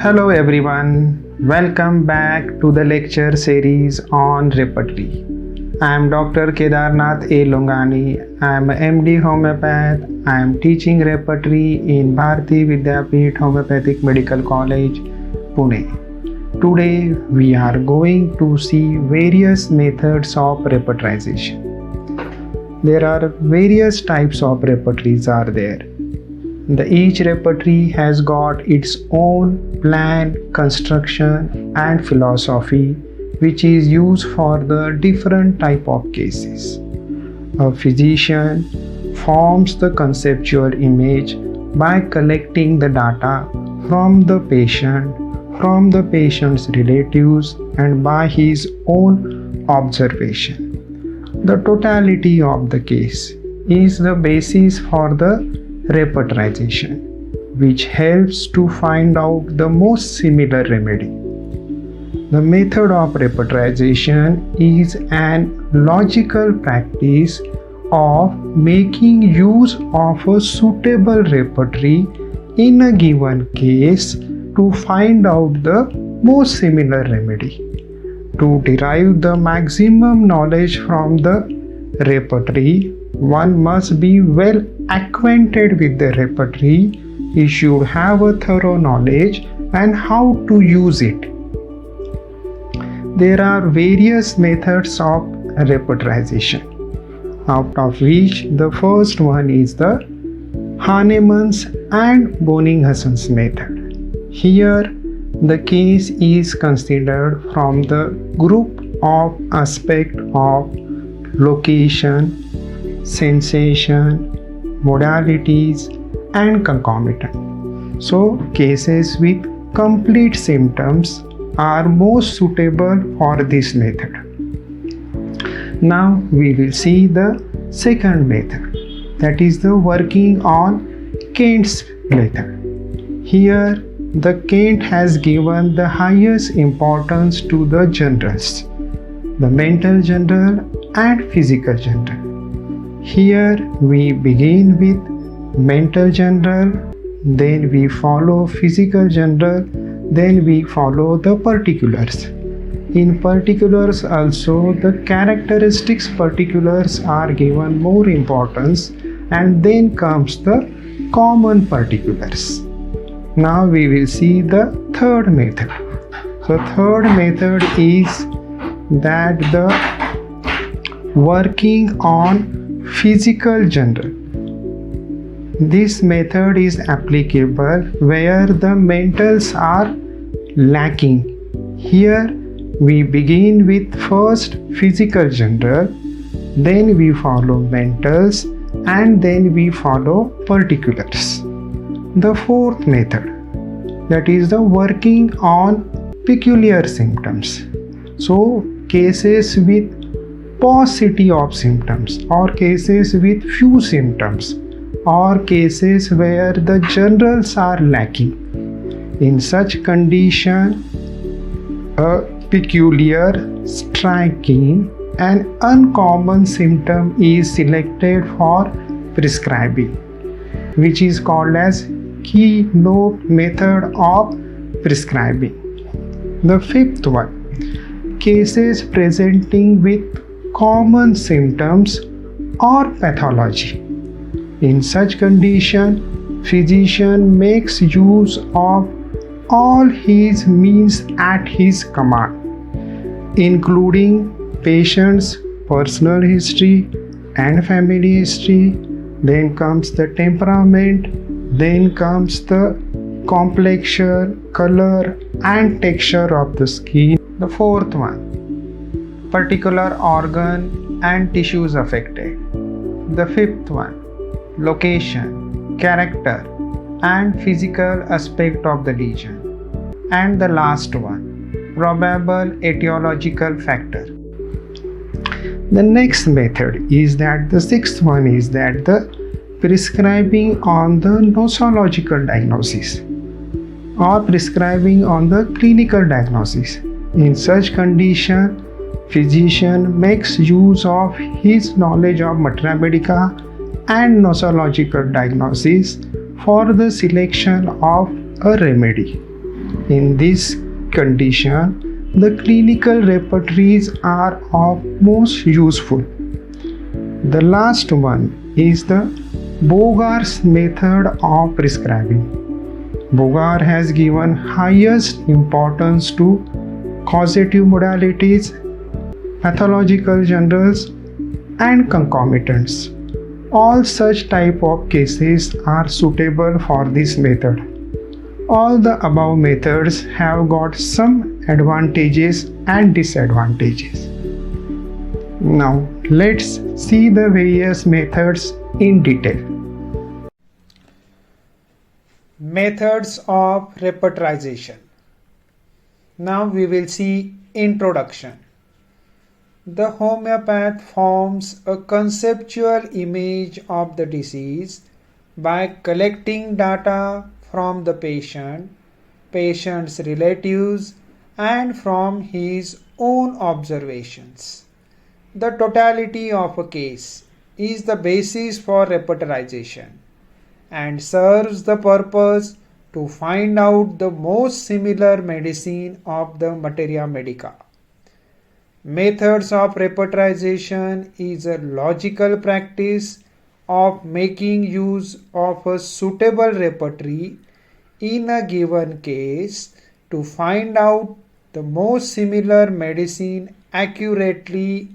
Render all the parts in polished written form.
Hello everyone, welcome back to the lecture series on repertory. I am Dr. Kedarnath A. Longani. I am a MD homeopath. I am teaching repertory in Bharati Vidyapeeth Homeopathic Medical College, Pune. Today we are going to see various methods of repertorization. There are various types of repertories are there. Each repertory has got its own plan, construction and philosophy which is used for the different type of cases. A physician forms the conceptual image by collecting the data from the patient, from the patient's relatives and by his own observation. The totality of the case is the basis for the repertorization, which helps to find out the most similar remedy. The method of repertorization is an logical practice of making use of a suitable repertory in a given case to find out the most similar remedy. To derive the maximum knowledge from the repertory, one must be well acquainted with the repertory. He should have a thorough knowledge and how to use it. There are various methods of repertorization, out of which the first one is the Hahnemann's and Bonninghassen's method. Here, the case is considered from the group of aspect of location, sensation, modalities and concomitant. So cases with complete symptoms are most suitable for this method. Now we will see the second method, that is the working on Kent's method. Here the Kent has given the highest importance to the generals, the mental general and physical general. Here we begin with mental general, then we follow physical general, then we follow the particulars. In particulars also the characteristics particulars are given more importance and then comes the common particulars. Now we will see the third method. So third method is that the working on physical general. This method is applicable where the mentals are lacking. Here we begin with first physical general, then we follow mentals and then we follow particulars. The fourth method, that is the working on peculiar symptoms. So cases with paucity of symptoms or cases with few symptoms or cases where the generals are lacking. In such condition, a peculiar, striking and uncommon symptom is selected for prescribing, which is called as keynote method of prescribing. The fifth one, cases presenting with common symptoms or pathology. In such condition, physician makes use of all his means at his command, including patient's personal history and family history, then comes the temperament, then comes the complexion, color and texture of the skin. The fourth one, particular organ and tissues affected. The fifth one, location, character and physical aspect of the lesion. And the last one, probable etiological factor. The next method is that the sixth one is that the prescribing on the nosological diagnosis or prescribing on the clinical diagnosis. In such condition, physician makes use of his knowledge of materia medica and nosological diagnosis for the selection of a remedy. In this condition, the clinical repertories are of most useful. The last one is the Bogar's method of prescribing. Bogar has given highest importance to causative modalities, pathological generals, and concomitants. All such type of cases are suitable for this method. All the above methods have got some advantages and disadvantages. Now let's see the various methods in detail. Methods of repertorization. Now we will see introduction. The homeopath forms a conceptual image of the disease by collecting data from the patient, patient's relatives, and from his own observations. The totality of a case is the basis for repertorization and serves the purpose to find out the most similar medicine of the materia medica. Methods of repertorization is a logical practice of making use of a suitable repertory in a given case to find out the most similar medicine accurately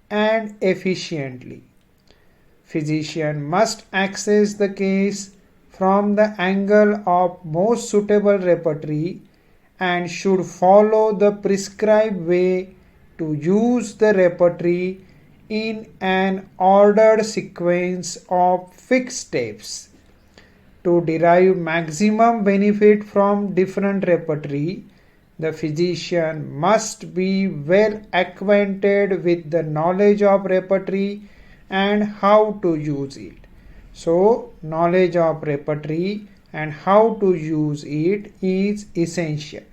and efficiently. Physician must access the case from the angle of most suitable repertory and should follow the prescribed way to use the repertory in an ordered sequence of fixed steps. To derive maximum benefit from different repertory, the physician must be well acquainted with the knowledge of repertory and how to use it. So, knowledge of repertory and how to use it is essential.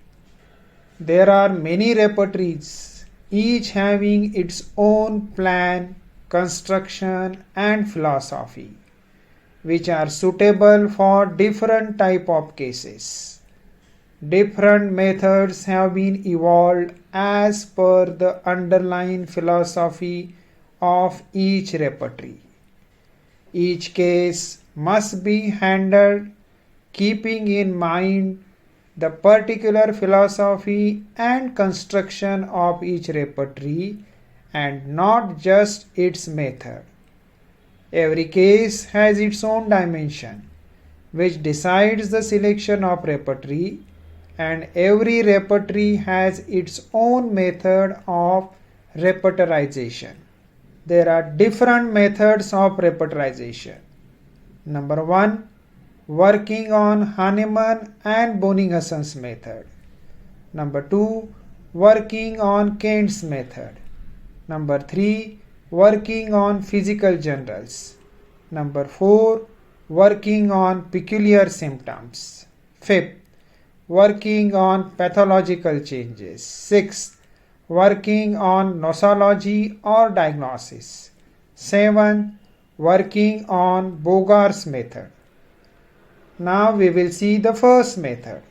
There are many repertories, each having its own plan, construction, and philosophy, which are suitable for different type of cases. Different methods have been evolved as per the underlying philosophy of each repertory. Each case must be handled keeping in mind the particular philosophy and construction of each repertory and not just its method. Every case has its own dimension, which decides the selection of repertory, and every repertory has its own method of repertorization. There are different methods of repertorization. Number 1, working on Hahnemann and Bonninghausen's method. Number 2, working on Kent's method. Number 3, working on physical generals. Number 4, working on peculiar symptoms. 5th, working on pathological changes. 6th, working on nosology or diagnosis. 7th, working on Bogar's method. Now we will see the first method,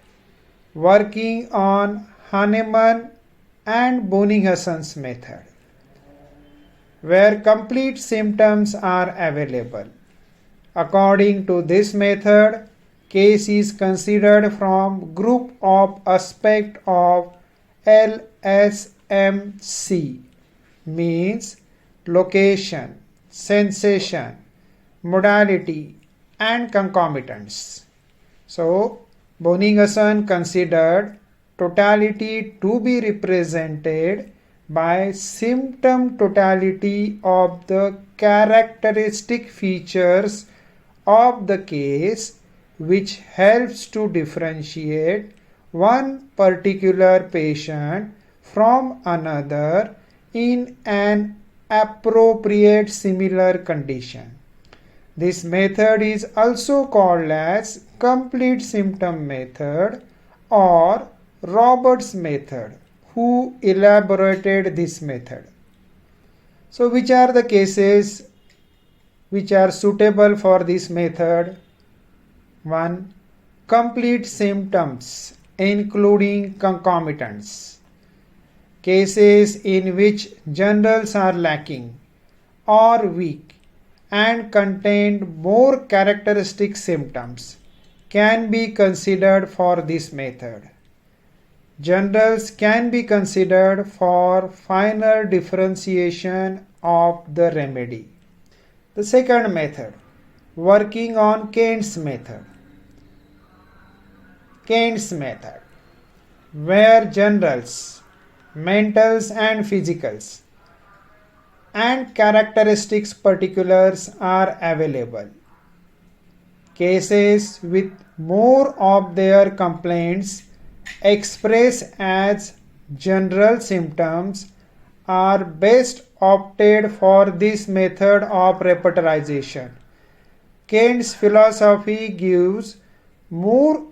working on Hahnemann and Bonninghausen's method, where complete symptoms are available. According to this method, case is considered from group of aspect of LSMC, means location, sensation, modality, and concomitants. So, Bonninghausen considered totality to be represented by symptom totality of the characteristic features of the case, which helps to differentiate one particular patient from another in an appropriate similar condition. This method is also called as complete symptom method or Roberts method, who elaborated this method. So which are the cases which are suitable for this method? 1. Complete symptoms including concomitants. Cases in which generals are lacking or weak and contain more characteristic symptoms can be considered for this method. Generals can be considered for final differentiation of the remedy. The second method, working on Kent's method. Kent's method, where generals, mentals and physicals and characteristics particulars are available. Cases with more of their complaints expressed as general symptoms are best opted for this method of repertorization. Kent's philosophy gives more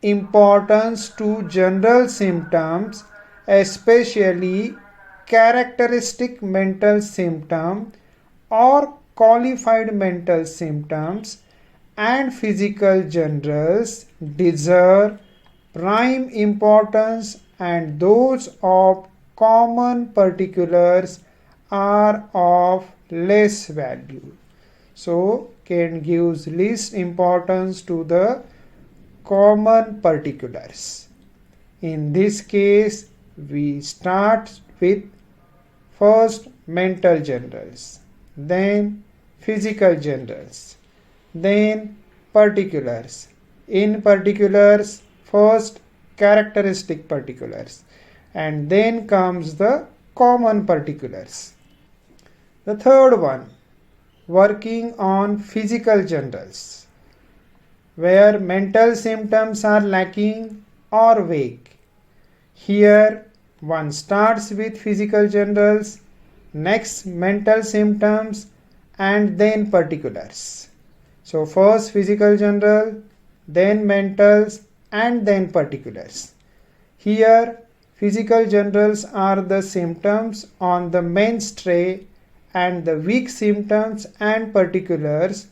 importance to general symptoms, especially characteristic mental symptom or qualified mental symptoms, and physical generals deserve prime importance, and those of common particulars are of less value. So Kent gives least importance to the common particulars. In this case, we start with first mental generals, then physical generals, then particulars. In particulars, first characteristic particulars, and then comes the common particulars. The third one, working on physical generals, where mental symptoms are lacking or vague. Here one starts with physical generals, next mental symptoms, and then particulars. So first physical general, then mentals, and then particulars. Here physical generals are the symptoms on the men's tray, and the weak symptoms and particulars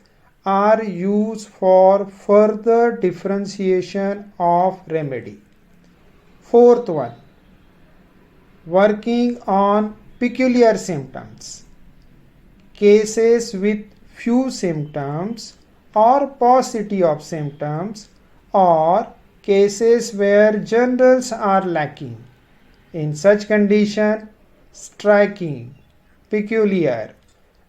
are used for further differentiation of remedy. Fourth one, working on peculiar symptoms. Cases with few symptoms or paucity of symptoms, or cases where generals are lacking. In such condition, striking, peculiar,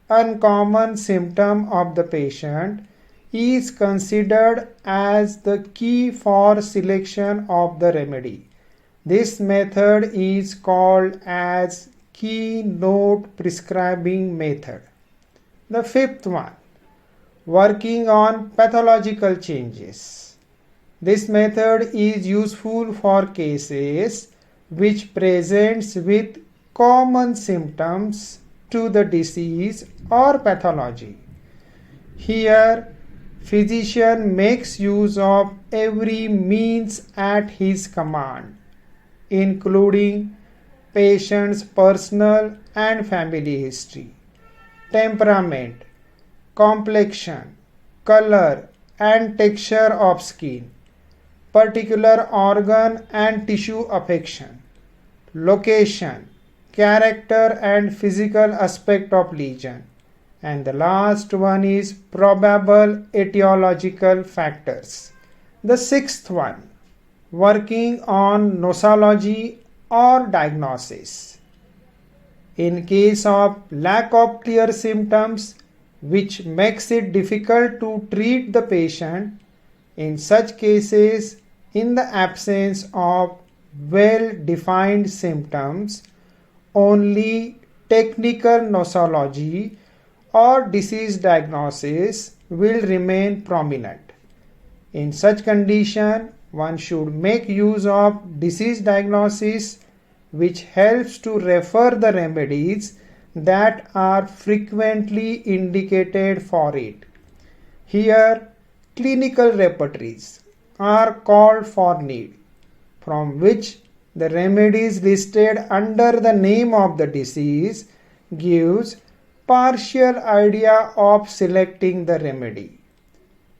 uncommon symptom of the patient is considered as the key for selection of the remedy. This method is called as keynote prescribing method. The fifth one, working on pathological changes. This method is useful for cases which presents with common symptoms to the disease or pathology. Here, physician makes use of every means at his command, including patient's personal and family history, temperament, complexion, color and texture of skin, particular organ and tissue affection, location, character and physical aspect of lesion, and the last one is probable etiological factors. The sixth one, working on nosology or diagnosis. In case of lack of clear symptoms which makes it difficult to treat the patient, in such cases, in the absence of well-defined symptoms, only technical nosology or disease diagnosis will remain prominent. In such condition, one should make use of disease diagnosis, which helps to refer the remedies that are frequently indicated for it. Here, clinical repertories are called for need, from which the remedies listed under the name of the disease gives partial idea of selecting the remedy.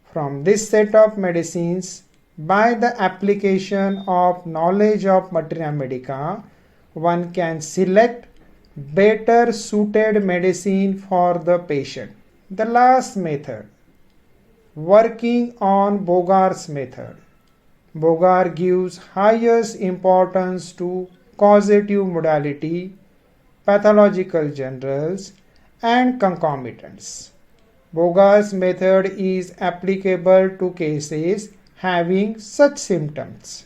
From this set of medicines, By the application of knowledge of materia medica, one can select better suited medicine for the patient. The last method, working on Bogar's method. Bogar gives highest importance to causative modality, pathological generals, and concomitants. Bogar's method is applicable to cases having such symptoms.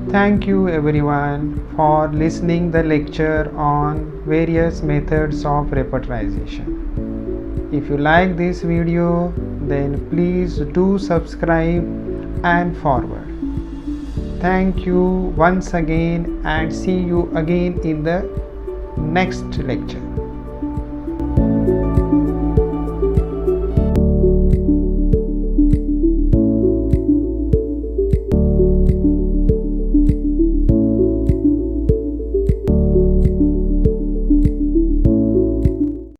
Thank you everyone for listening the lecture on various methods of repertorization. If you like this video, then please do subscribe and forward. Thank you once again and see you again in the next lecture.